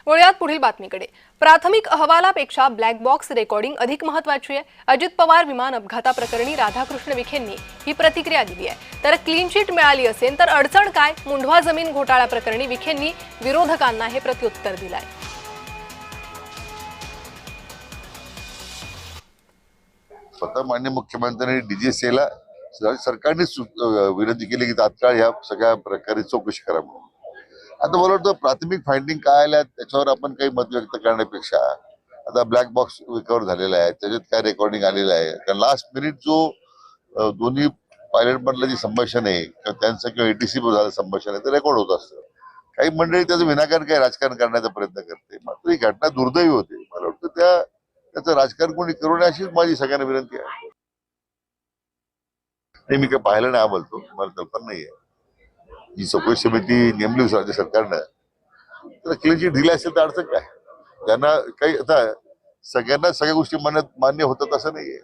वळूयात पुढील बातमीकडे। प्राथमिक अहवालापेक्षा ब्लॅक बॉक्स रेकॉर्डिंग अधिक महत्त्वाची आहे। अजित पवार विमान अपघाताप्रकरणी राधाकृष्ण विखेंनी ही प्रतिक्रिया दिली आहे। तर क्लीन चिट मिळाली असेल तर अडचण काय? मुंढवा जमीन घोटाळा प्रकरणी विखेंनी विरोधकांना हे प्रत्युत्तर दिलं आहे। स्वतः माननीय मुख्यमंत्र्यांनी डीजीसीएला सरकारने विनंती केली की तात्काळ या सगळ्या प्रकारे चौकशी करा म्हणून। आता मला वाटतं प्राथमिक फाइंडिंग काय आल्या त्याच्यावर आपण काही मत व्यक्त करण्यापेक्षा आता ब्लॅक बॉक्स रिकव्हर झालेला आहे, त्याच्यात काय रेकॉर्डिंग आलेलं आहे, कारण लास्ट मिनिट जो दोन्ही पायलट मधलं जी संभाषण आहे किंवा त्यांचं किंवा एटीसी झालं संभाषण आहे ते रेकॉर्ड होत असतं। काही मंडळी त्याचं विनाकारण काही राजकारण करण्याचा प्रयत्न करते, मात्र ही घटना दुर्दैवी होते। मला वाटतं त्याचं राजकारण कोणी करू नये अशीच माझी सगळ्यांना विनंती आहे। नाही, मी काय पाहिलं नाही, बोलतो मला कल्पना नाहीये। जी चौकशी समिती नेमली राज्य सरकारनं तर क्लीन चिट दिली असेल तर अडचण काय? त्यांना काही आता सगळ्यांना सगळ्या गोष्टी मान्य होतात असं नाहीये।